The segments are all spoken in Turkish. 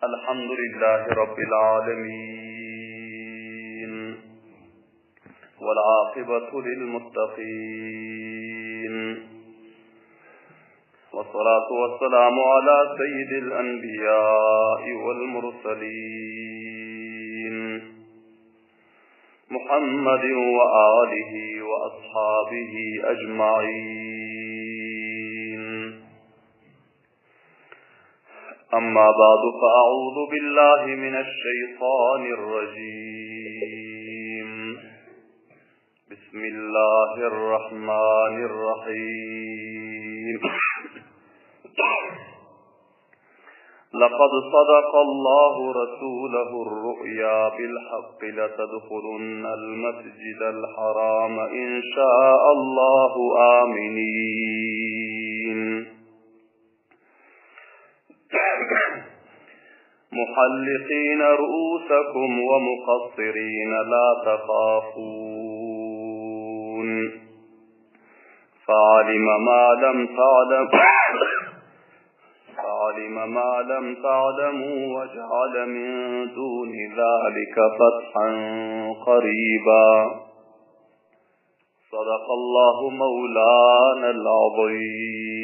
الحمد لله رب العالمين والعاقبة للمتقين والصلاة والسلام على سيد الأنبياء والمرسلين محمد وآله وأصحابه أجمعين. أما بعد فأعوذ بالله من الشيطان الرجيم. بسم الله الرحمن الرحيم. لقد صدق الله رسوله الرؤيا بالحق لتدخلن المسجد الحرام إن شاء الله آمنين محلقين رؤوسكم ومقصرين لا تخافون فعلم ما لم تعلموا وجعل من دون ذلك فتحا قريبا. صدق الله مولانا العظيم.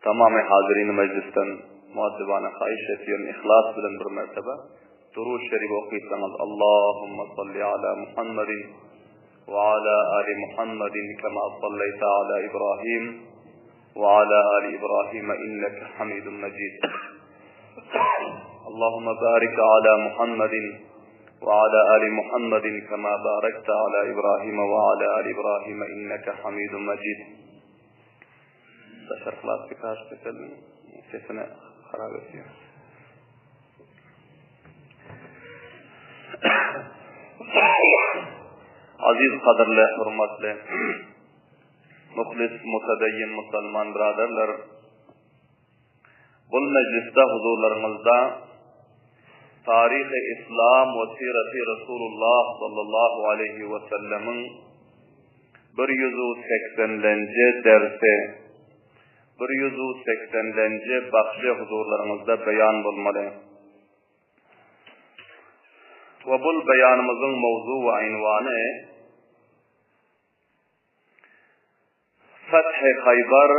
تمام حاضرین مجلسن مؤدبان خواهشتیان اخلاص بلند برمرتبه درود شریف وقیتن اللهم صل على محمد وعلى آل محمد كما صليت على إبراهيم وعلى آل إبراهيم إنك حميد مجيد. اللهم بارك على محمد وعلى آل محمد كما باركت على إبراهيم وعلى آل إبراهيم إنك حميد مجيد. بشر خلاص بكاش بسلم سيسنة خراب فيها. عزیز قدرله حرمتله مخلص متدین مسلمان برادرلر بل مجلسته حضورلرمزدا تاریخ اسلام و سیرت رسول الله صلی الله علیه وسلم بریزو 80 درسه بریزو 80 بخش حضورلرمزدا بیان بلمله و بل بیان مزن موضوع و عنوانه فتح خیبر،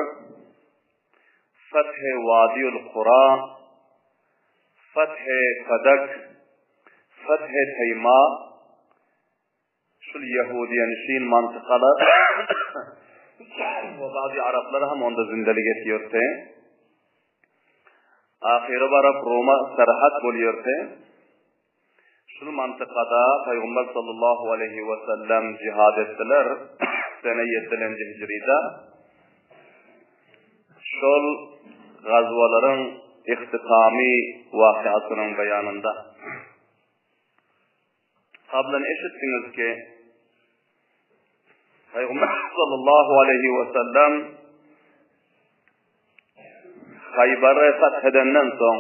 فتح وادی القرى، فتح فدک، فتح تیما شل یهودی نشین منطقه لر و بعضی عرب لر هم اند زندگی یورته آخر بار روما سرحد بول یورته شنو منطقه دا پیغمبر صلی الله علیه و سلم جهاد استلر سنه 3 هجری دا شل غزوالرن اختتامی واقعاتن بیاننده قبلا اشتینز که پیغمبر صلی الله علیه و سلم خیبر فتح دنن سون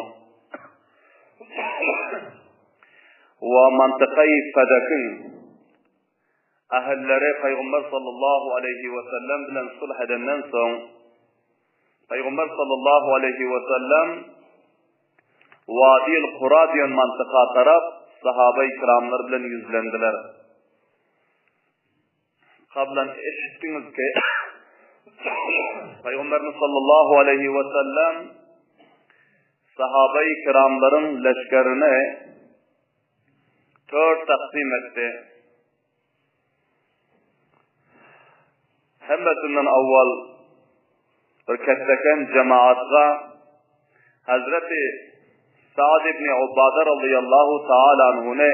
و منطقه فدکن اهلره پیغمبر صلی الله علیه و سلم بلن صلح دنن سون پیغمبر صلی الله علیه و سلم وادی القرى دیان منطقه طرف صحابه کراملر بلن یزلندلر قبلا اشتینز که پیغمبر صلی الله علیه و سلم صحابه کراملرن لشکرنه طور تقسیم اکتے همتنن اول برکتکن جماعتغا حضرت سعد ابن عبادہ رضی اللہ تعالی عنہ نے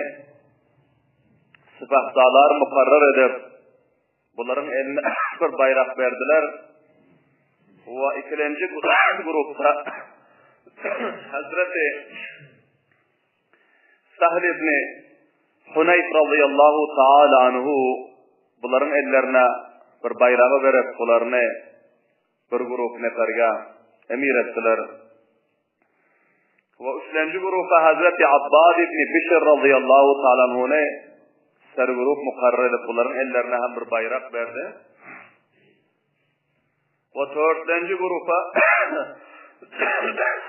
سپہ سالار مقرر eder bunların eline bir bayrak verdiler ve ikinci grupta Hazreti Sahl ibn Hunayf radıyallahu ta'ala anhu bunların ellerine bir bayrağı verip bunlarını bir grup neferge emir ettiler. Ve üçüncü grupa Hazreti Abbad ibn Bishr radıyallahu ta'ala anhu'ne sarı grup mukarrer edip bunların ellerine hem bir bayrak verdi Ve dördüncü grupa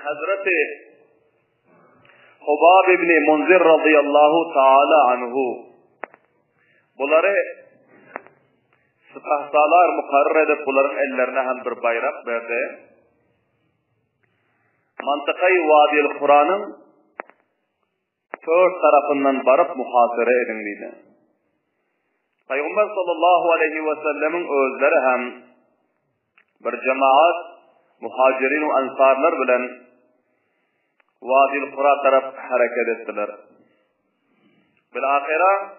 Hazreti Hubab ibn Munzir radıyallahu ta'ala anhu. Bunları sıtahsalar mukarrer edip bunların ellerine hem bir bayrak verdi. Mantıkayı Vadil Kur'an'ın dört tarafından barıp muhasere edin dedi. Peygamber sallallahu aleyhi ve sellemin özleri hem bir cemaat muhacirin ve ansarlar bilen Vadil Kur'a taraf hareket ettiler. Bilahira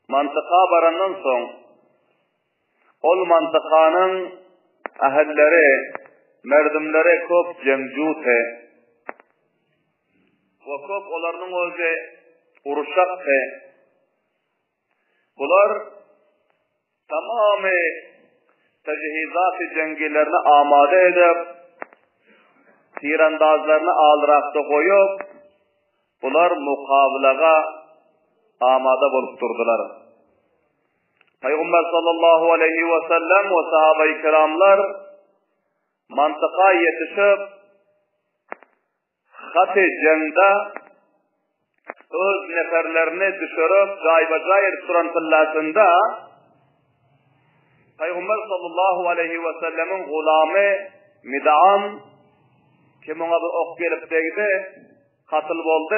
mantıka barandan son ol mantıkanın ahilleri, merdimleri köp cemcute ve köp onların özü uruşaktı. Bunlar tamamı tecihizat-ı cengilerini amade edip tirandazlarını alrakta koyup bunlar mukabilaga amade bolup durdular. Peygamber sallallahu aleyhi ve sellem ve sahabe-i kiramlar mantıka yetişip hat-ı cengde öz neferlerini düşürüp gayba-gayr surantillasında Peygamber sallallahu aleyhi ve sellemin gulamı Mid'am kim ona bir ok gelip değdi, katıl oldu,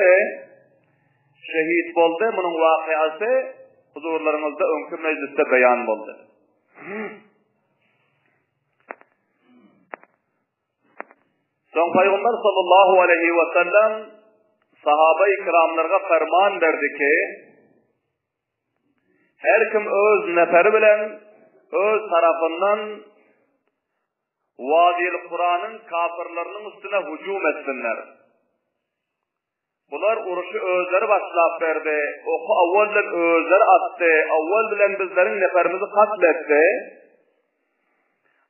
şehit oldu. Bunun vakıası huzurlarımızda önkü mecliste beyan oldu. Son Peygamber sallallahu aleyhi ve sellem sahabe-i kiramlarga ferman verdi ki her kim öz neferi bilen öz tarafından Vadil Kur'an'ın kafirlerinin üstüne hücum etsinler. Bunlar uruşu özleri başlap verdi. Oku avvalden özleri attı. Avval bilen bizlerin neferimizi katletti.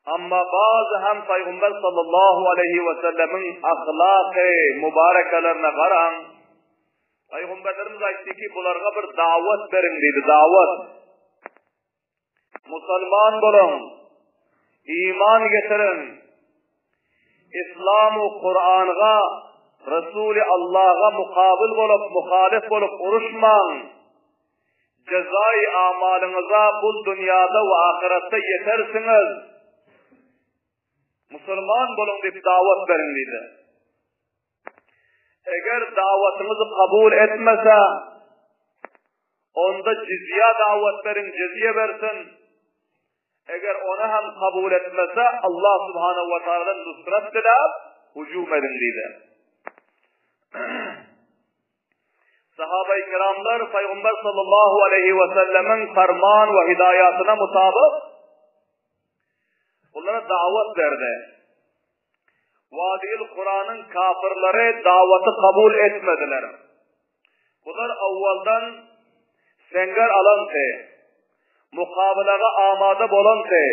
Ama bazı hem Peygamber sallallahu aleyhi ve sellemin ahlakı mübarekelerine karan Peygamberlerimiz aytti ki bunlarga bir davet verin dedi. Davet. Müslüman olun. İman getirin. İslam-ı Kur'an'a Resul-i Allah'a mukabil olup, muhalif olup uruşman. Cezai amalınıza bu dünyada ve ahirette yetersiniz. Müslüman olun deyip davet verin dedi. Eğer davetinizi kabul etmese, onda cizye davet verin, cizye versin. Eğer onu hem kabul etmese, Allah subhanehu ve teala'dan nusrat dilep, hücum edin dedi. Sahabe-i kiramlar Peygamber sallallahu aleyhi ve sellemin ferman ve hidayatına mutabık onlara davet verdi. Vadil Kur'an'ın kafirleri daveti kabul etmediler. Bunlar avvaldan senger alan ki, mukabilaga amade bolan ki,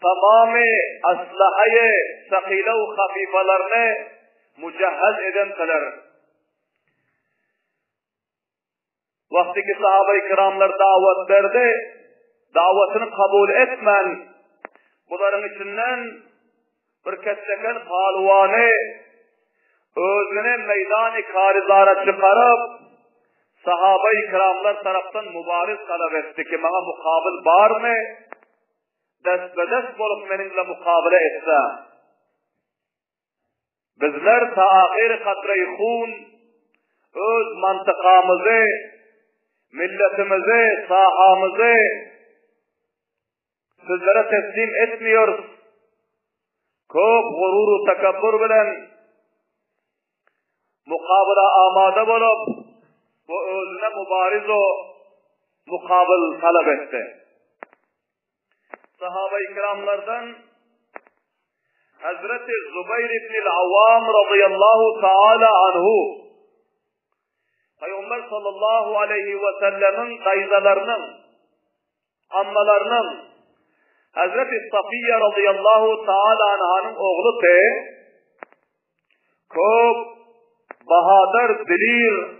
tamamı aslahayı, sakile-u hafifalarını mücehhez edenler. Vaktiki sahabe-i kiramlar davet verdi, davetini kabul etmen, bunların içinden bir keseken palvanı özünü meydan-ı karizara çıkarıp sahabe-i kiramlar taraftan mübariz talep etti ki bana mukabil var mı? Dest bolup benimle mukabele etse. Bizler taahir kadre-i khun öz mantıkamızı, milletimizi, sahamızı sizlere teslim etmiyoruz. Köp gururu tekabbür bilen mukabele amade bolup bu özüne mübariz o mukabil talep etti. Sahabe-i kiramlardan Hazreti Zübeyir ibn-i Avvam radıyallahu ta'ala anhu Peygamber sallallahu aleyhi ve sellemin dayızalarının, ammalarının Hazreti Safiye radıyallahu ta'ala anhanın oğlu te köp bahadır dilir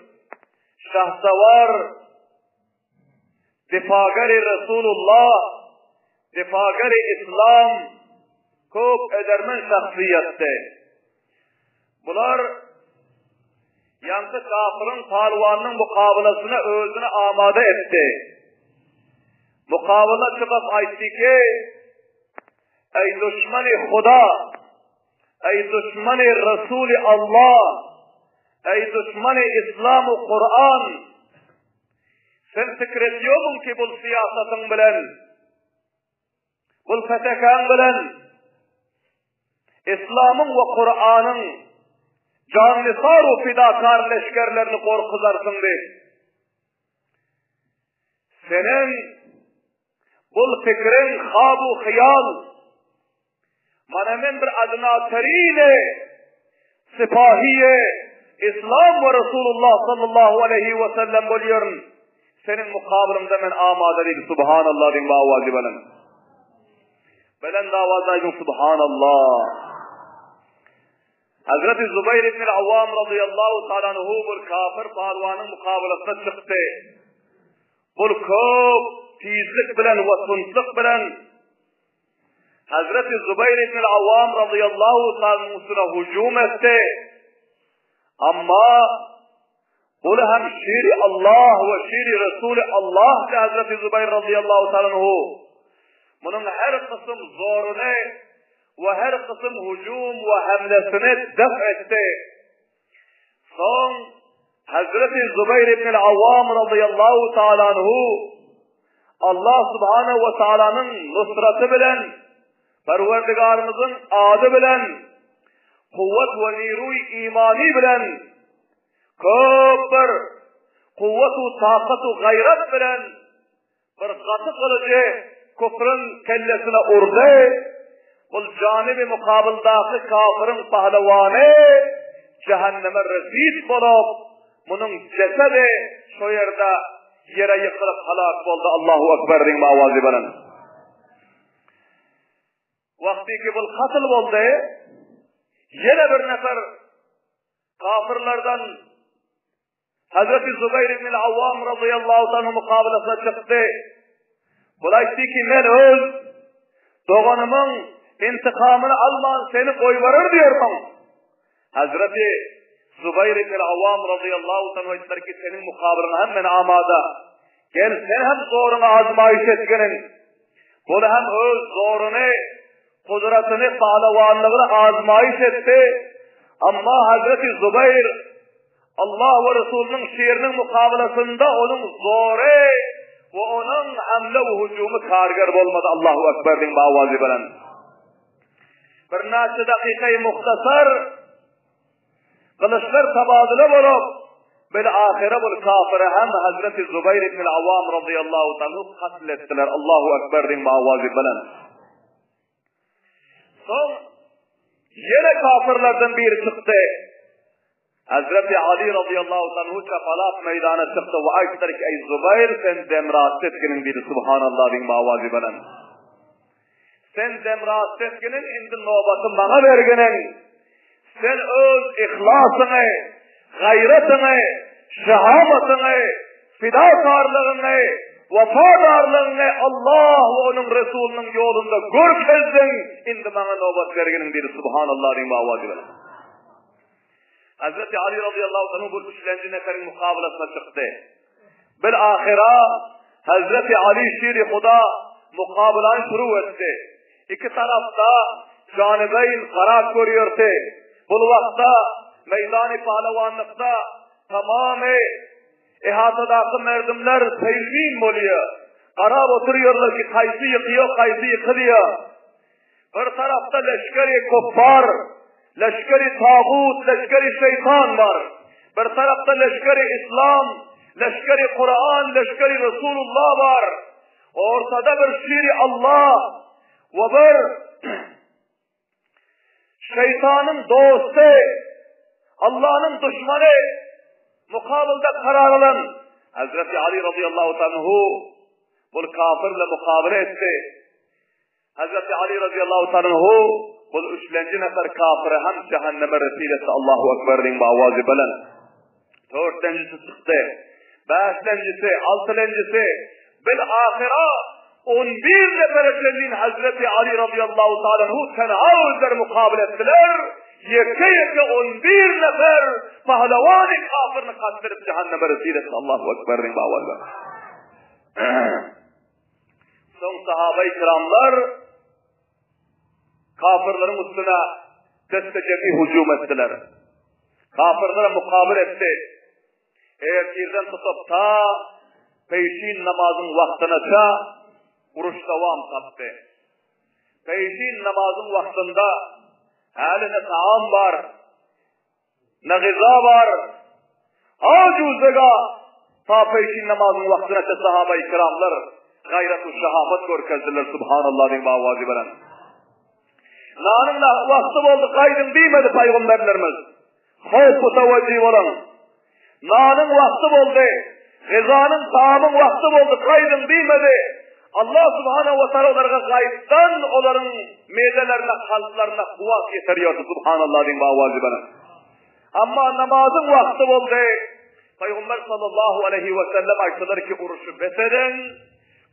şahsavar difagari Resulullah difagari İslam köp edermen şahsiyetdi. Bular yankı kafirin palvanının mukabelasına özünü amade etti. Mukabele çıkıp aytti ki, ey düşman-ı Huda, ey düşman-ı Resul-i Allah, ey düşman-ı İslam-ı Kur'an, sen fikir ediyorsun ki bu siyasetin bilen, bu fetekan bilen, İslam'ın ve Kur'an'ın canlı fidakar leşkerlerini korkuzarsın de. Senin bu fikrin habu hıyal, manemin bir adına terine, sipahiye, İslam ve Resulullah sallallahu aleyhi ve sellem buluyorum. Senin mukabilimde men amade değil, subhanallah din bağvazı belen. Belen davazaydın subhanallah. Hazreti Zübeyir ibn-i Avvam radıyallahu ta'ala anhu bir kafir pahluvanın mukabelasına çıktı. Bu köp tizlik bilen ve tuntlik bilen Hazreti Zübeyir ibn-i Avvam radıyallahu ta'ala anhu'suna hücum etti. Ama bu hem şiiri Allah ve şiiri Resulü Allah ki Hazreti Zübeyir radıyallahu ta'ala anhu. Bunun her kısım zorunu ve her kısım hücum ve hamlesini def etti. Son Hazreti Zübeyir ibn-i Avvam radıyallahu ta'ala anhu Allah subhanehu ve ta'ala'nın nusratı bilen, Perverdigarımızın adı bilen, kuvvet ve niru-i imani bilen, köpür, kuvvet-u takat-u gayret bilen, bir katı kılıcı kufrun kellesine urdu. Bu canibi mukabildaki kafirin pahlevanı cehenneme rezil bulup bunun cesedi şu yerde yere yıkılıp halak oldu. Allahu Ekber din mavazi belen. Vakti ki bu katıl oldu, yine bir nefer kafirlerden Hazreti Zübeyir ibn-i Avvam radıyallahu anh mukabelasına çıktı. Bulaydı ki men öz doğanımın intikamını alman seni koyvarır diyorum. Hazreti Zübeyir ibn-i Avvam radıyallahu anh ettiler ki senin mukabelin hemen amada. Gel sen hem zorunu azmayış etkenin. Bunu hem öz zorunu, kudretini, pahlevanlığını azmayış etti. Ama Hazreti Zübeyir Allah ve Resulünün şiirinin mukabelasında onun zoru ve onun hamle ve hücumu kargar olmadı. Allahu Ekber din bağvazı bilen. Bir naçı dakikayı muhtasar kılıçlar tabadile bulup böyle ahire bu kafire hem Hazreti Zübeyir ibn-i Avvam radıyallahu ta'ala katlettiler. Allahu Ekber din bağvazı bilen. Son yine kafirlerden biri çıktı. Hazreti Ali radıyallahu ta'ala çapalat meydana çıktı ve ayetler ki ey Zübeyir sen demrat etkinin biri subhanallah din bağvazı bilen. Sen demrat etkinin indi nobatı bana verginin. Sen öz ihlasını, gayretini, şehametini, fidakarlığını, vafadarlığını Allah ve onun Resulünün yolunda görkezdin. İndi bana nobat verginin biri subhanallah din bağvazı bilen. Hazreti Ali radıyallahu anh bu üçlenci neferin mukabelasına çıktı. Bilahira Hazreti Ali şiiri Huda mukabelayı şuru etti. İki tarafta canibeyn karar görüyordu. Bu vakta meydan-ı pahlevanlıkta tamamı ihatadaki merdimler seyirmin oluyor. Karar oturuyorlar ki kaysı yıkıyor, kaysı yıkılıyor. Bir tarafta leşkeri kuffar, leşkeri tağut, leşkeri şeytan var. Bir tarafta leşkeri İslam, leşkeri Kur'an, leşkeri Resulullah var. Ortada bir şiiri Allah ve bir şeytanın dostu, Allah'ın düşmanı mukabilde karar alan Hazreti Ali radıyallahu anh bu kafirle mukabele etti. Hazreti Ali radıyallahu anh bu üçlenci nefer kafire hem cehenneme resilesi Allahu Ekber din bağvazı bilen. Dörtlencisi çıktı. Beşlencisi, altılencisi bilahira 11 neferlerinin Hazreti Ali radıyallahu ta'ala tenha özler mukabil ettiler. Yeke 11 nefer pahlavani kafirini kastırıp cehenneme rezil etti. Allahu Ekber'in bağırlar. Son sahabe-i kiramlar kafirlerin üstüne destecebi hücum ettiler. Kafirlere mukabil etti. Eğer birden tutup ta peşin namazın vaktine ta uruş devam tattı. Peşin namazın vaktinde hali ne taam var, ne gıza var. Acuzega ta peşin namazın vaktine ta sahabe-i kiramlar gayret-u şehamet görkezdiler. Subhanallah din bağvazı veren. Nanın vakti oldu kaydın bilmedi peygamberlerimiz. Havf-u teveccih olan. Nanın vakti oldu. Gızanın taamın vakti oldu kaydın bilmedi. Allah subhanahu wa ta'ala onlara gayipten onların medelerine, kalplerine kuvvet getiriyordu. Subhanallah din bağvazı veren. Ama namazın vakti oldu. Peygamber sallallahu aleyhi ve sellem ayetler ki oruçu besedin.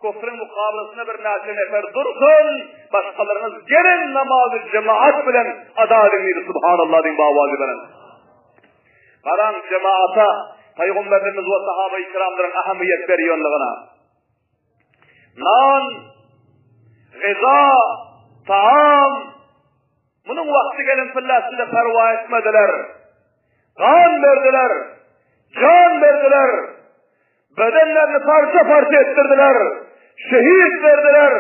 Kufrun mukabilesine bir naçe nefer dursun, başkalarınız gelin namazı cemaat bilen ada edinliydi. Subhanallah din bağvazı veren. Karan cemaata Peygamberimiz ve sahabe-i kiramların ahamiyet veriyorlarına. Nan, gıza, taam, bunun vakti gelin fillasıyla perva etmediler. Kan verdiler, can verdiler, bedenlerini parça parça ettirdiler, şehit verdiler.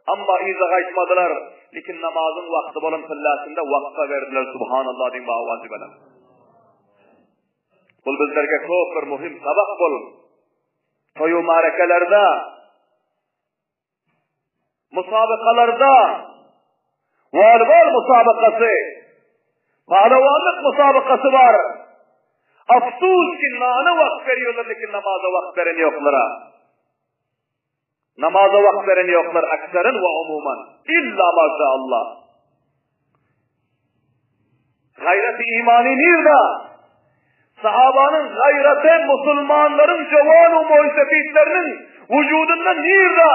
Ama izaha etmediler. Lakin namazın vakti olan fillasında vakta verdiler. Subhanallah din bağvazı veren. Bu bizlerge çok bir muhim sabak bol. Toyu marekelerde, musabakalarda, voleybol musabakası, pahlavonlik musabakası var. Afsus ki nane vakt veriyorlar, lakin namaza vakt veren yoklara. Namaza vakt veren yoklar akseren ve umuman. İlla maazallah. Gayret-i imani nerede? Sahabanın gayreti Müslümanların cevan-ı muhsefitlerinin vücudunda nerede?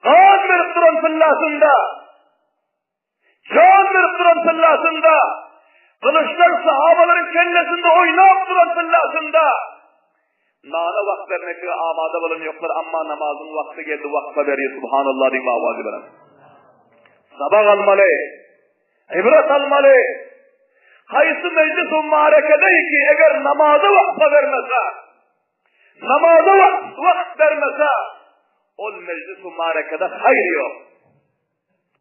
Kan verip duran fillasında, can verip duran fillasında, kılıçlar sahabaların kellesinde oynayıp duran fillasında. Nane vaktlerine göre amade bulunuyorlar ama namazın vakti geldi, vakta veriyor. Subhanallah din bağvazı veren. Sabah almalı, ibret almalı. Haysı meclis-u marekedey ki eğer namaza vakta vermese, namaza vakt vermese, ol meclis-u marekede hayır yok.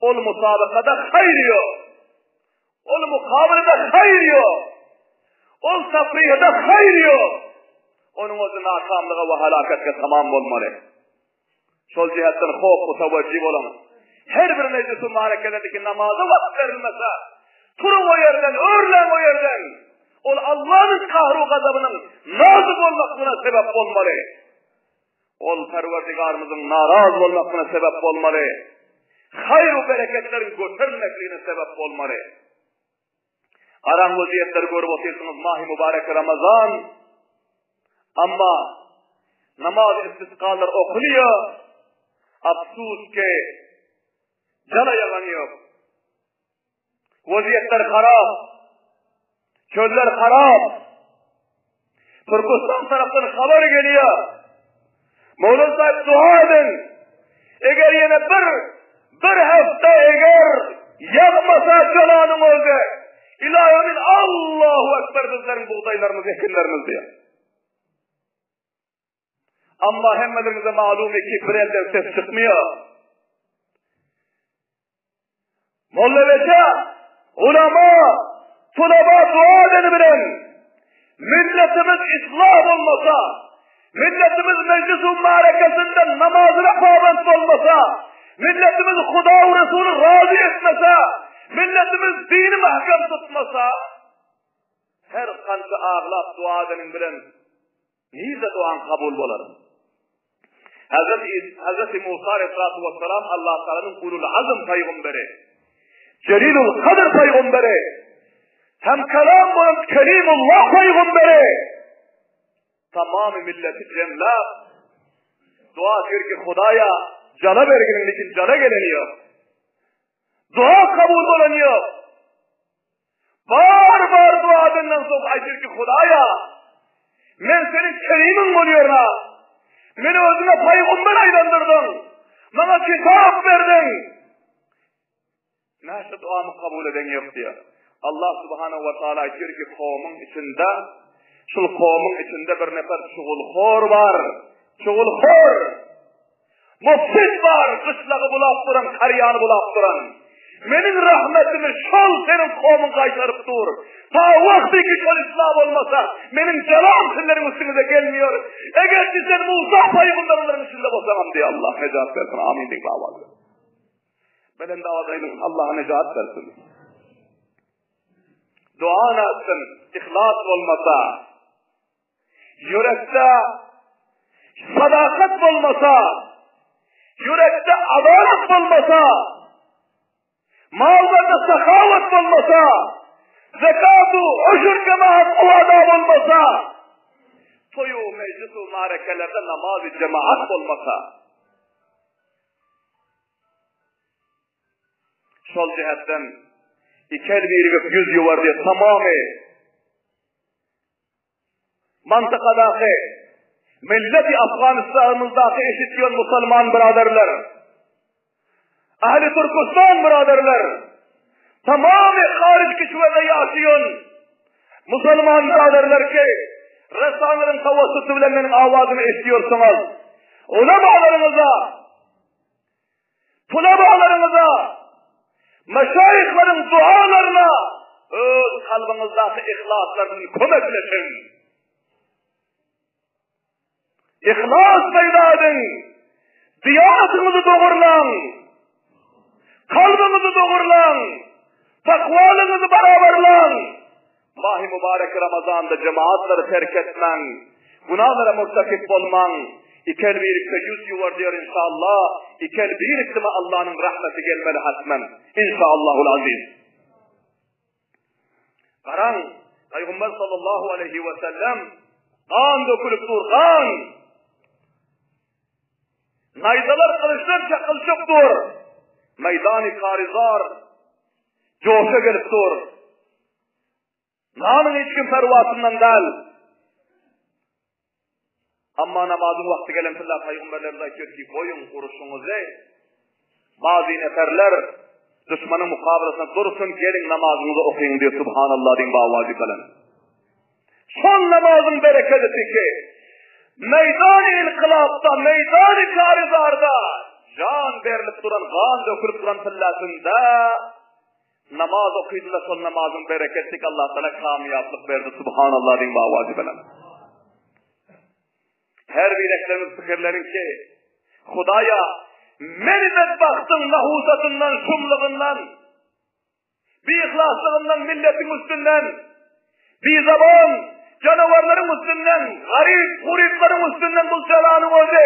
Ol musabakada hayır yok. Ol mukabilede hayır yok. Ol tafriyede hayır yok. Onun özü nakamlığa ve halaketke tamam olmalı. Şol cihetten hof-u teveccih olan. Her bir meclis-u marekedeki namaza vakt verilmese, turun o yerden, örlen o yerden. Ol Allah'ın kahru gazabının nazım olmasına sebep olmalı. Ol Perverdigarımızın naraz olmasına sebep olmalı. Hayr-u bereketlerin götürmekliğine sebep olmalı. Aran vaziyetleri görüp otuyorsunuz mahi mübarek Ramazan. Ama namaz istisqalar okunuyor. Afsus ki cana yalanıyor. Vaziyetler harap. Çöller harap. Türkistan taraftan haber geliyor. Mevla sahip dua edin. Eğer yine bir hafta eğer yapmasa cananım oldu. İlahimin Allahu Ekber bizlerin buğdaylarımız, ekinlerimiz diye. Ama hemmelerimize malum ki bir elden ses çıkmıyor. Molla Veça, ulema, tulaba dua edebilen, milletimiz ıslah olmasa, milletimiz meclis-u marekesinde namazına pabend olmasa, milletimiz Huda ve Resulü razı etmese, milletimiz dini mahkem tutmasa, her kanca ağlap dua edenin bilen, niye duan kabul olur? Hazreti Musa Aleyhisselatü Vesselam Allah-u Teala'nın ulul azm peygamberi, Celilul Kadir peygamberi, hem kelam olan Kelimullah peygamberi, tamamı milleti cemla dua ediyor ki Hudaya Cana berginin için cana geleni yok. Dua kabul olan yok. Var duadından sonra aydır ki Hudaya, men senin kerimin oluyor ha. Beni özüne peygamber aylandırdın. Bana kitap verdin. Nasıl duamı kabul eden yok diyor. Allah subhanahu ve teala diyor ki kavmin içinde, şu kavmin içinde bir nefer çuğulxor var. Çuğulxor. Mufsid var. Kışlağı bulap duran, karyanı bulap duran. Menin rahmetimi şol senin kavmin kaytarıp dur. Ta vakti ki şol İslam olmasa, menin celam sillerin üstünüze gelmiyor. Eğer ki sen Musa paygunlarının içinde bosamam diye Allah necat versin. Amin diye davazı. Belen davazayım Allah'a necat versin. Dua nasın, ihlas olmasa, yürekte sadakat olmasa, yürekte adalet olmasa, mallarda sakavat olmasa, zekatı, uşur cemaat o adam olmasa, toyu, meclisu, marekelerde namaz-ı cemaat olmasa, şol cihetten ikel bir yüz yuvar diye tamamı mantıkadaki milleti Afganistan'ımızdaki eşitiyon Müslüman biraderler, Ahli Türkistan biraderler, tamamı hariç kişvede yaşayan Müslüman biraderler ki resanların tavasıtı bilenlerin avazını istiyorsunuz. Ulemalarınıza, tulebalarınıza, meşayihlerin dualarına öz kalbinizdeki ihlaslarını kömekleşin. İhlas peyda edin. Diyanetinizi doğrulan. Kalbinizi doğrulan. Takvalınızı beraberlan. Mahi mübarek Ramazan'da cemaatları terk etmen. Günahlara murtakip olman. İkel birlikte yüz yuvar diyor inşallah. İkel birlikte Allah'ın rahmeti gelmeli hatmen. İnşallahul aziz. Karan, Peygamber sallallahu aleyhi ve sellem kan dökülüp dur, kan. Nayzalar kılıçlar çakılacak dur. Meydan-ı karizar coşa gelip dur. Namın hiç kim pervasından del. Amma namazın vakti gelen fillah peygamberlerine diyor ki koyun kuruşunuzu. Bazı neferler düşmanın mukabelasına dursun gelin namazınızı okuyun diyor subhanallah din bağvacı kalan. Son namazın bereketi ki meydan-ı inkılapta, meydan-ı karizarda can verilip duran, kan dökülüp duran fillasında namaz okuydu da son namazın bereketi ki Allah sana kamiyaplık verdi subhanallah din bağvacı kalan. Her bir eklemimiz fikirlerin ki Hudaya menidet baktın nahusatından, şumluğundan, bir ihlaslığından, milletin üstünden, bir zaman canavarların üstünden, garip, huriflerin üstünden bu celanı oldu.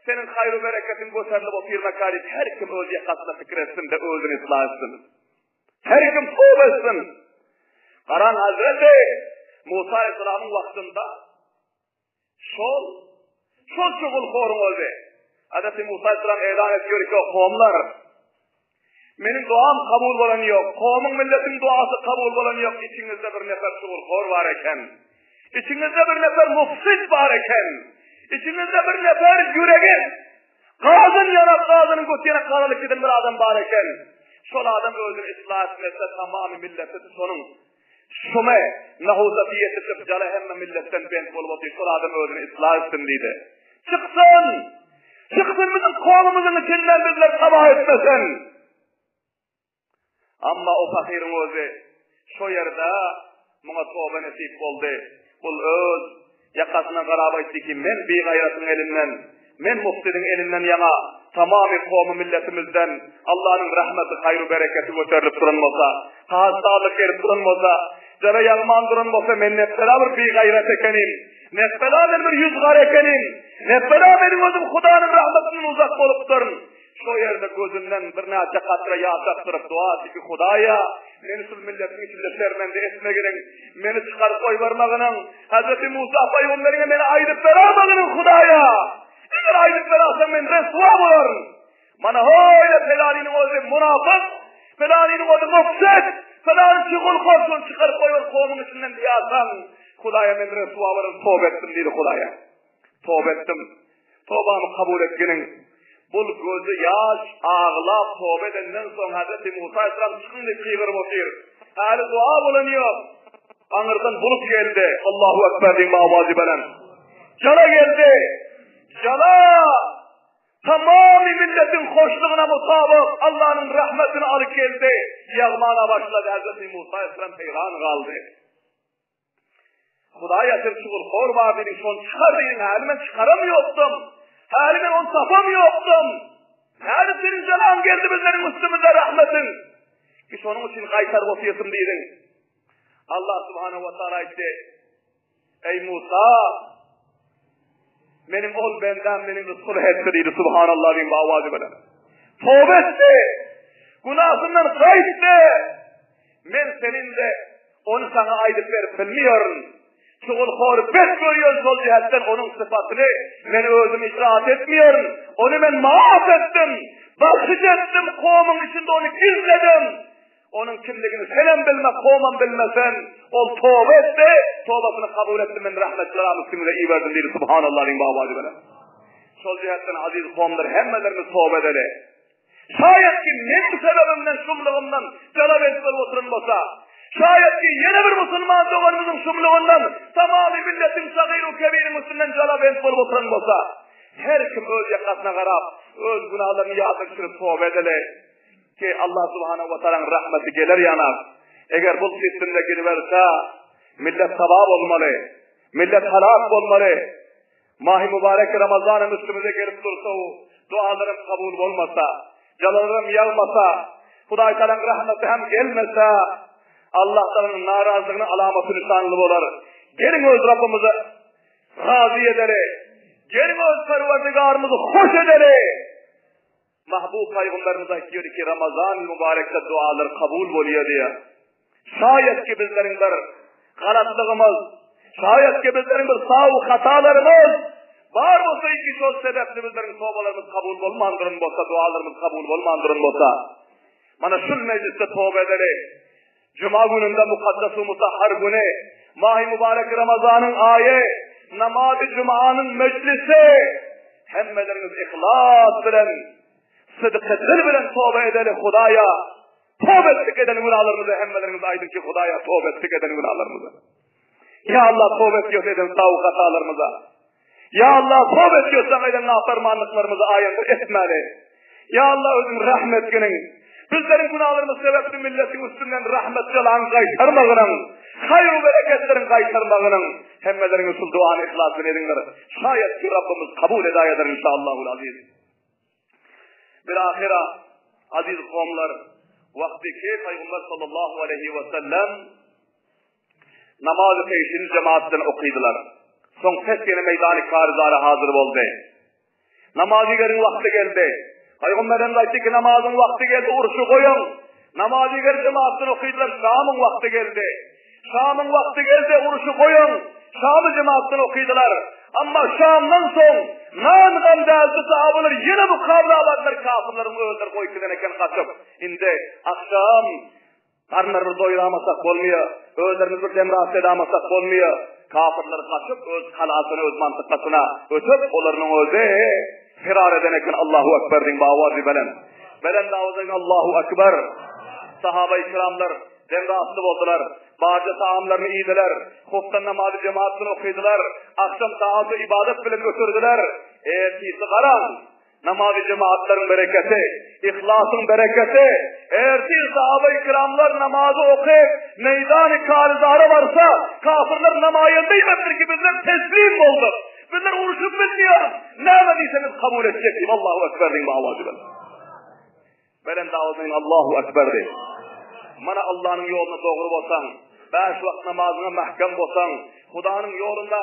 Senin hayru bereketin gösterilip o firma karif her kim öz yakasına fikir etsin de öldün ıslah etsin. Her kim tövbe etsin. Karan Hazreti Musa Aleyhisselam'ın vaktinde Şol çuğulxorun oldu. Hazreti Musa Aleyhisselam elan ediyor ki o kavimler benim duam kabul olan yok. Kavmin milletin duası kabul olan yok. İçinizde bir nefer çuğulxor var eken. İçinizde bir nefer mufsid var eken. İçinizde bir nefer yüreği gazın yanak gazının götüyene karalık giden bir adam var eken. Şol adam öldür ıslah etmese tamamı milleti sonun şume nahuzatiyeti çıkcalı hemme milletten bent olup şol adam öldür ıslah etsin deydi. Çıksın! Çıksın bizim kolumuzun içinden bizler sabah etmesin. Ama o fakirin özü şu yerde buna tövbe nasip oldu. Kul öz yakasına karaba etti ki men bir gayretin elinden, men mufsidin elinden yana tamamı kavmi milletimizden Allah'ın rahmeti, hayru bereketi göterilip durulmasa, hastalık gelip durulmasa, jara yalman durulmasa men beraber bir gayret ekenim. Nesbela bir yüz gar ekenim. Nesbela benim özüm Hudanın rahmetinin uzak olup durun. Şu yerde gözünden bir neçe katra yağsaktırıp dua ki Hudaya meni şu milletin içinde şermende etme girin. Meni çıkarıp koy varmağının Hazreti Musa peygamberine meni ayırıp veremağının Hudaya. Eğer ayırıp verersen men resva bularım. Mana öyle felaninin oğlu münafık, felaninin oğlu mufset, felanın çıkıl korsun çıkar koyur kovmun içinden diyasan, Kudaya men Resul'a varım tövbe ettim dedi Kudaya. Tövbe ettim. Tövbamı kabul etkenin. Bul gözü yaş, ağlap, tövbe edenden son Hazreti Musa Aleyhisselam çıkın deyip kıygırıp otur. Hali dua bulanıyor. Anırdan bulup geldi. Allahu Ekber diyeyim avazi belen. Cana geldi. Cana tamam milletin hoşluğuna mutabık Allah'ın rahmetini alıp geldi. Yağmana başladı Hazreti Musa Aleyhisselam peyran kaldı. Hudaya sen şuur hor vadinin son çıkardığın halimen çıkaramıyordum. Halimen onu tapamıyordum. Nerede senin canan geldi bizlerin üstümüze rahmetin. Biz onun için kaytar vasiyetım deydin. Allah subhanehu ve teala etti. Ey Musa, benim ol benden benim rızkını etti deydi subhanallah diyeyim avazı böyle. Tövbe etti. Günahından kayıttı. Ben senin de onu sana aydık verip bilmiyorum. Çuğul hor bet görüyoruz o cihetten onun sıfatını ben özüm icraat etmiyorum. Onu ben maaf ettim. Bakış ettim kovmun içinde onu gizledim. Onun kimliğini senem bilme, kovman bilmesen o tövbe etti. Tövbesini kabul ettim ben rahmetler Müslümüne iyi verdim dedi subhanallah'ın babacı böyle. Sol cihetten aziz kovumdur hemmelerimiz tövbe edeli. Şayet ki benim sebebimden şumluğumdan cana bensiz oturun olsa. Şayet ki yeni bir Müslüman doğanımızın şumluğundan tamamı milletin sagir-u kebir Müslüman cana bensiz oturun olsa. Her kim öz yakasına karab, öz günahlarını yazıkçırıp tövbe edeli. Ki Allah subhanahu ve teala'nın rahmeti gelir yanar. Eğer bu sistemde giriverse millet sabah olmalı, millet halak olmalı. Mahi mübarek Ramazan-ı üstümüze gelip dursa o dualarım kabul olmasa, canalarım yağmasa, Huday Teala'nın rahmeti hem gelmese, Allah'tan narazılığının alamatı nişanlı olar. Gelin öz Rabbimize razı ederi, gelin öz perverdigarımızı hoş ederi. Mahbub Peygamberimiz diyor ki Ramazan mübarekte dualar kabul oluyor diye. Şayet ki bizlerin bir galatlığımız, şayet ki bizlerin bir sağ hatalarımız var olsa iki söz sebepli bizlerin tövbelerimiz kabul olmandırın olsa, dualarımız kabul olmandırın olsa. Bana şu mecliste tövbe edelim. Cuma gününde mukaddes-ı mutahhar günü, Mahi mübarek Ramazan'ın ayı, namaz-ı Cuma'nın meclisi, hemmeleriniz ihlas bilen, sıdık-ı dil bilen tövbe edelim Hudaya. Tövbe ettik edelim günahlarımızı, hemmeleriniz aydın ki Hudaya tövbe ettik edelim günahlarımızı. Ya Allah tövbe etkiyorsa edelim tavuk hatalarımıza. Ya Allah tövbe etkiyorsa edelim nafermanlıklarımızı ayettir etmeli. Ya Allah özün rahmet günün. Bizlerin günahlarımız sebepli milletin üstünden rahmet yalan kaytarmağının, hayır bereketlerin kaytarmağının, hemmelerinin usul duanı ihlasını edinler. Şayet ki Rabbimiz kabul eder inşallahul aziz. Bir ahira aziz kavimler, vaktiki Peygamber sallallahu aleyhi ve sellem namaz-ı peşini cemaatten okuydular. Son teskeni meydan-ı karizara hazır oldu. Namazı gerin vakti geldi. Peygamber'in de ki namazın vakti geldi, oruçu koyun. Namazı gerin cemaatten okuydular, Şam'ın vakti geldi. Şam'ın vakti geldi, oruçu koyun. Şam'ı cemaatten okuydular. Ama Şam'dan son, nanıdan değildi sahabeler yine bu kavralarlar kafirlerin öldür koykideneken kaçıp. Şimdi akşam karnlarını doyuramasak olmuyor, öğlerimizi demrası edamasak olmuyor. Kafirler kaçıp öz kalasını, öz mantıkasına ötüp onların özü firar edeneken Allahu Ekber din bağvazı belen. Belen davazın Allahu Ekber. Sahabe-i kiramlar demrasını oldular. Bazı taamlarını iydiler. Huftan namazı cemaatini okuydular. Akşam taatı ibadet bile götürdüler. Ertesi karan. Namazı cemaatlerin bereketi, ihlasın bereketi. Ertesi sahabe-i kiramlar namazı okuyup meydan-ı karizara varsa kafirler namayendeymedir ki bizler teslim olduk. Bizler uğraşıp bilmiyoruz. Ne emediyseniz kabul edecektim. Allahu Ekber deyin bağlacı ben. Belen davazın Allahu Ekber deyin. Bana Allah'ın yoluna doğru olsan, 5 vakit namazına mahkem olsan, Huda'nın yolunda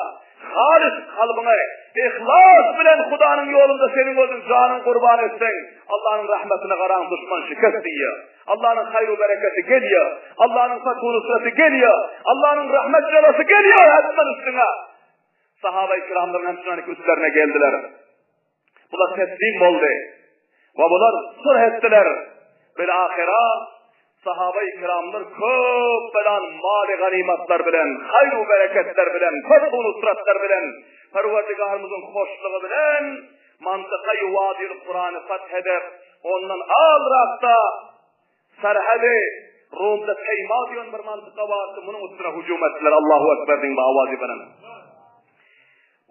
halis kalbine, ihlas bilen Huda'nın yolunda senin gözün canın kurban etsen, Allah'ın rahmetine karan düşman şikayet diyor. Allah'ın hayru bereketi geliyor. Allah'ın fethü nusreti geliyor. Allah'ın rahmet celası geliyor hepsinden üstüne. Sahabe-i kiramların hepsinin üstlerine geldiler. Bu da teslim oldu. Ve bunlar sulh ettiler. Bilahira sahabe-i kiramlar köp bilen mali ganimatlar bilen, hayru bereketler bilen, fethu nusratlar bilen, Perverdigarımızın hoşluğu bilen, mantıkayı vadil Kur'an'ı fetheder, ondan alrakta serhedi, Rum'da Teyma diyen bir mantıka vardı, bunun üstüne hücum ettiler, Allahu Ekber din bağvazı bilen.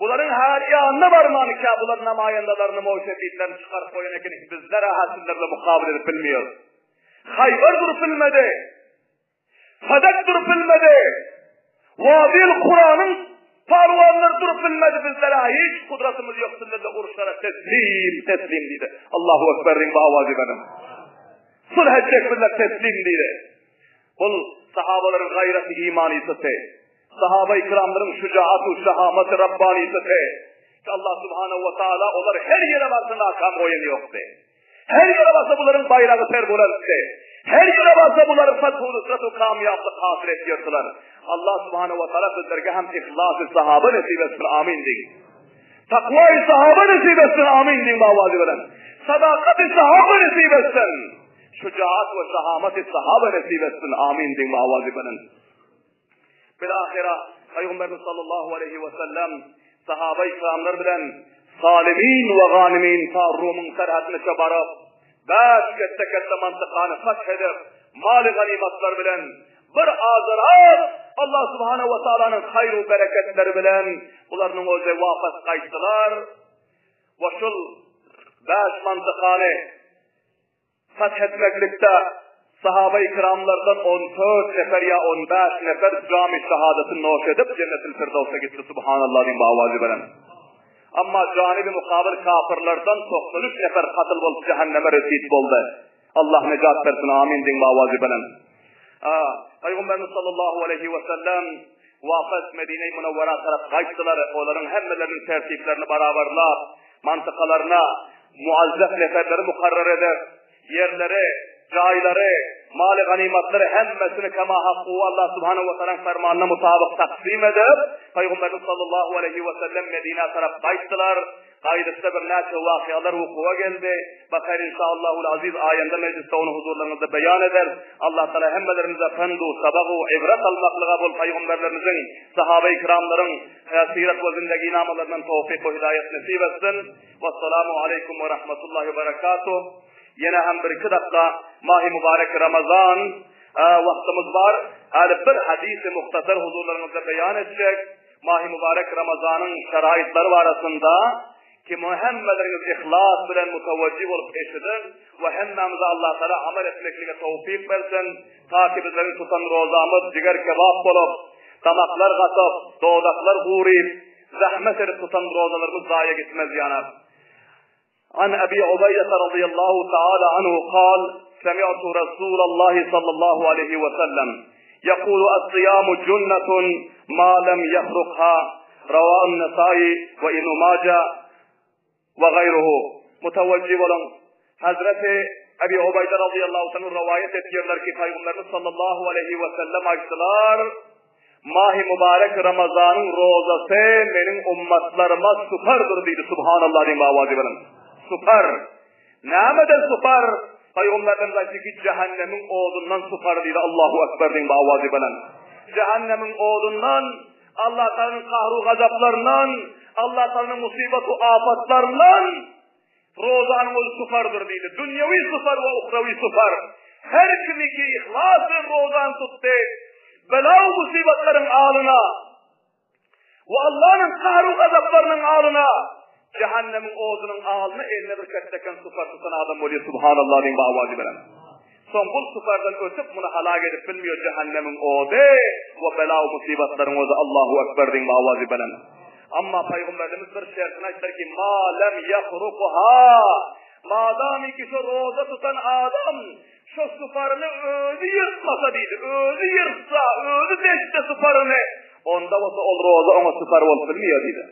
Bunların her yanına varman ki, bunların namayendalarını muhşefiyetlerini çıkar koyun ekini, bizler ahasillerle mukabele edip bilmiyoruz. Hayber durup bilmedi, Fedek durup bilmedi, vadil Kur'an'ın parvanları durup bilmedi, bizlere hiç kudretimiz yoktur dedi, uruşlara teslim dedi. Allahu Ekber din bağvazı bilen. Sulh edecek bizler teslim dedi. Bu sahabaların gayreti imaniyeti, sahabe-i kiramların şücaat-ı şahameti rabbaniyeti, ki Allah Subhanahu ve Teala onları her yere varsın akam oyun yoktu. Her yere varsa bunların bayrağı terbulanttı. Her yere varsa bunların fethu nusratu kamiyatlı hasıl ediyordular. Allah Subhanahu ve Teala bizlerge hem ihlas-ı sahabe nasip etsin, amin deyin. Takva-i sahabe nasip etsin, amin deyin bağvazı veren. Sadakat-i sahabe nasip etsin. Şücaat ve şahamet-i sahabe nasip etsin, amin deyin bağvazı veren. Bilahira Peygamberimiz sallallahu aleyhi ve sellem sahabe-i kiramlar bilen salimin ve ganimin ta Rum'un serhatını çabarıp, beş kette mantıkanı fethedip, mali ganimatlar bilen, bir azırat Allah Subhanahu ve Taala'nın hayru bereketleri bilen, bunların o cevafet kayıttılar. Ve şu beş mantıkanı fethetmeklikte sahabe-i kiramlardan 14 nefer ya 15 nefer cami şehadetini noş edip cennet-i firdevs'e gitti. Subhanallah din bağvazı bilen. Ama canibi mukabil kafirlerden 93 nefer katıl bolup cehenneme resit oldu. Allah necat versin, amin din bağvazı bilen. Peygamberimiz sallallahu aleyhi ve sellem vafız Medine-i Münevvera taraf kayıttılar. Onların hemmelerinin tertiplerini beraberler, mantıkalarına muazzef neferleri mukarrer eder. Yerleri, cayları, mali ganimatları hemmesini kema hakkı Allah Subhanahu ve Teala'nın fermanına mutabık taksim edip Peygamberimiz sallallahu aleyhi ve sellem Medine taraf kayıttılar. Kaydıkta bir neçe vakialar vuku'a geldi. Bakar inşallahul aziz ayında mecliste onu huzurlarınızda beyan eder. Allah Teala hemmelerimize fendu, sabahu, ibret almaklığa bol peygamberlerimizin, sahabe-i kiramların siret ve zindagi namalarından tevfik ve hidayet nasip etsin. Vesselamu aleyküm ve rahmetullahi ve berekatuh. Yine hem bir iki dakika mahi mübarek Ramazan vaktimiz var. Bir hadisi muhtasar huzurlarınızda beyan edecek. Mahi mübarek Ramazan'ın şeraitleri arasında ki Muhammed'iniz ihlas bilen mutevecih olup eşidir ve hemmemize Allah Teala amel etmekliğe tevfik versin. Ta ki bizlerin tutan rozamız ciger kebap olup, damaklar kasıp, doğdaklar uğrayıp, zahmet edip tutan rozalarımız zaya gitmez yana. عن أبي عبيدة رضي الله تعالى عنه قال سمعت رسول الله صلى الله عليه وسلم يقول الصيام جنة ما لم يخرقها رواه النسائي وابن ماجه وغيره متوجه ولن حضرت Ebi Ubeyde radıyallahu anh'ın rivayet ediyorlar ki Peygamberimiz sallallahu aleyhi ve sellem ayetler Mahi mübarek Ramazan'ın rozası benim ummatlarıma süperdir dedi. Subhanallah din bağvazı verin. Süper. Nâmeden süper? Peygamberimiz ayeti ki cehennemin odundan süper dedi. Allahu Ekber din bağvazı verin. Cehennemin odundan, Allah Teala'nın kahru gazaplarından, Allah Teala'nın musibet-u afatlarından rozanın o süperdir dedi. Dünyevi süper ve uhrevi süper. Her kimi ki ihlasın rozan tuttu, bela-u musibetlerin ağına ve Allah'ın kahru gazaplarının ağına, cehennemin odunun ağına eline bir ketteken süper tutan adam oluyor. Subhanallah din bağvazı veren. Son bu süperden ötüp bunu halak edip bilmiyor cehennemin odu ve bela-u musibetlerin odu. Allahu Ekber din bağvazı veren. Ama Peygamberimiz bir şertine açlar ki ma lem yahrukuha, madami ki şu roza tutan adam şu süperini özü yırtmasa deydi, özü yırtsa, özü deşte süperini, onda olsa ol roza ona süper ol bilmiyor deydi.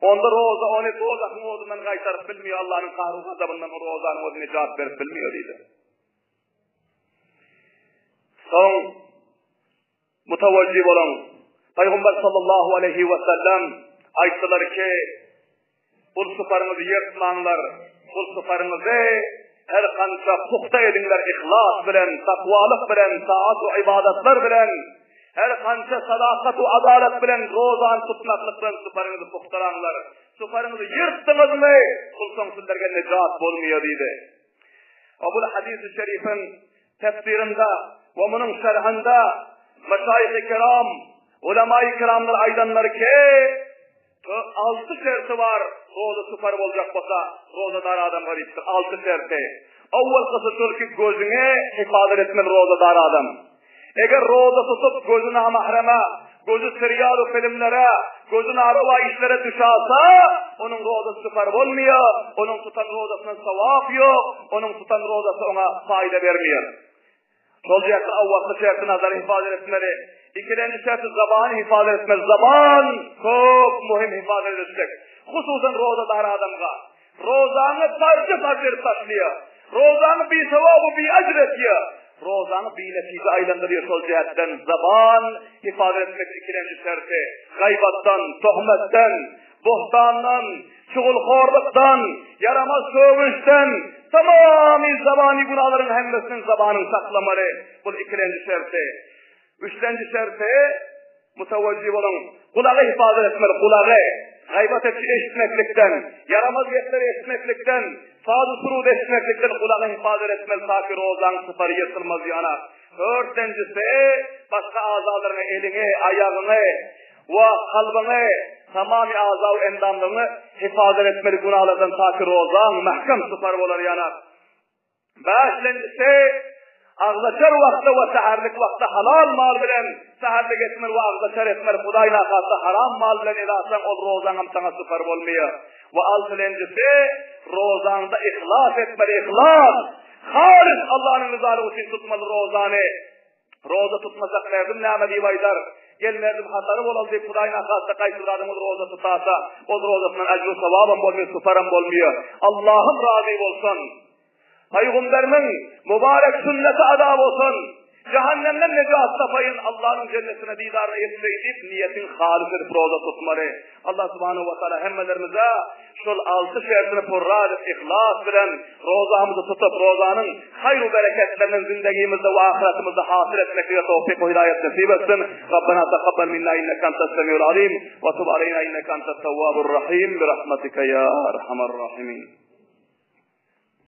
Onda roza onu rozakın odundan kaytarıp bilmiyor, Allah'ın kahru gazabından o rozanın odunu cevap verip bilmiyor deydi. Son mutavacib olan Peygamber sallallahu aleyhi ve sellem ayttılar ki bu süperinizi yırtmanlar, kul sıfarınızı her kança puhta edinler ihlas bilen, takvalık bilen, taat ve ibadetler bilen, her kança sadakat ve adalet bilen rozan tutmaklıktan sıfarınızı puhtaranlar. Sıfarınızı yırttınız mı? Kulsun sizlerge necat bolmuyor deydi. Bu hadis-i şerifin tefsirinde ve bunun şerhinde meşayih-i kiram, ulema-i kiramlar aydanlar ki 6 şerti var. Roza süper olacak olsa rozadar adam var işte 6 şerti. Avval kısıtır ki gözüne hifazet etmeli rozadar adam. Eğer roza tutup gözüne mahreme, gözü seriyalı filmlere, gözüne araba işlere düşarsa, onun rozası süper olmuyor, onun tutan rozasının sevap yok, onun tutan rozası ona fayda vermiyor. Solcayakta avval şerti nazarı hifazet etmeli. İkinci şerti zamanı hifazet etmeli. Zaman çok mühim hifazet edecek. Hususan rozadar adamga. Rozanı parça taşlıyor. Rozanı bir sevabı bir acr ediyor. Rozanı bir netice aylandırıyor sol cihetten. Zaman hifazet etmek ikinci şerti. Gaybattan, tohmetten, buhtandan, çuğulkhorluktan, yaramaz sövüşten, tamamı zamani günahların hemmesinin zamanını saklamalı. Bu ikinci şerti. Üçüncü şerti mutevecih olun. Kulağı hifazet etmeli, kulağı. Gaybat eşitmeklikten, yaramaz yetleri eşitmeklikten, sağ-ı surud eşitmeklikten kulağı hifazet etmeli. Ta ki rozan sıfarı yırtılmaz yana. Dördüncüsü başka azalarını, elini, ayağını ve kalbini, tamamı azal endamlarını hifazet etmeli günahlardan ta ki rozan mahkem sıfarı olur yana. Beşincisi ağzaçar vakti ve seherlik vakti halal mal bilen seherlik etmel ve ağzaçar etmel Hudayna kastı haram mal bilen edasan ol rozanım sana süper olmuyor. Ve altıncısı rozanda ihlas etmel, ihlas. Halis Allah'ın rızası için tutmalı rozanı. Roza tutmasak verdim nâmedi vaydar. Gelmerdim hatarım olan deyip Hudayna kastı kaysıradımız roza tutarsa o rozasının ecru sevabım olmuyor, süperim olmuyor. Allah'ım razı olsun. Peygamber'in mübarek sünneti adab olsun. Cehennemden necat tapayın. Allah'ın cennetine didarına yetişeyip niyetin halis edip roza tutmalı. Allah subhanahu wa ta'ala hemmelerimize şol 6 şertini purrad et, ihlas bilen rozamızı tutup rozanın hayru bereketlerinin zindagimizde ve ahiretimizde hasıl etmekle tevfik ve hidayet nasip etsin. Rabbena taqabbal minna inneke entes semiul alim ve tub aleyna inneke entet tevvabur rahim bi rahmetike ya erhamer rahimin.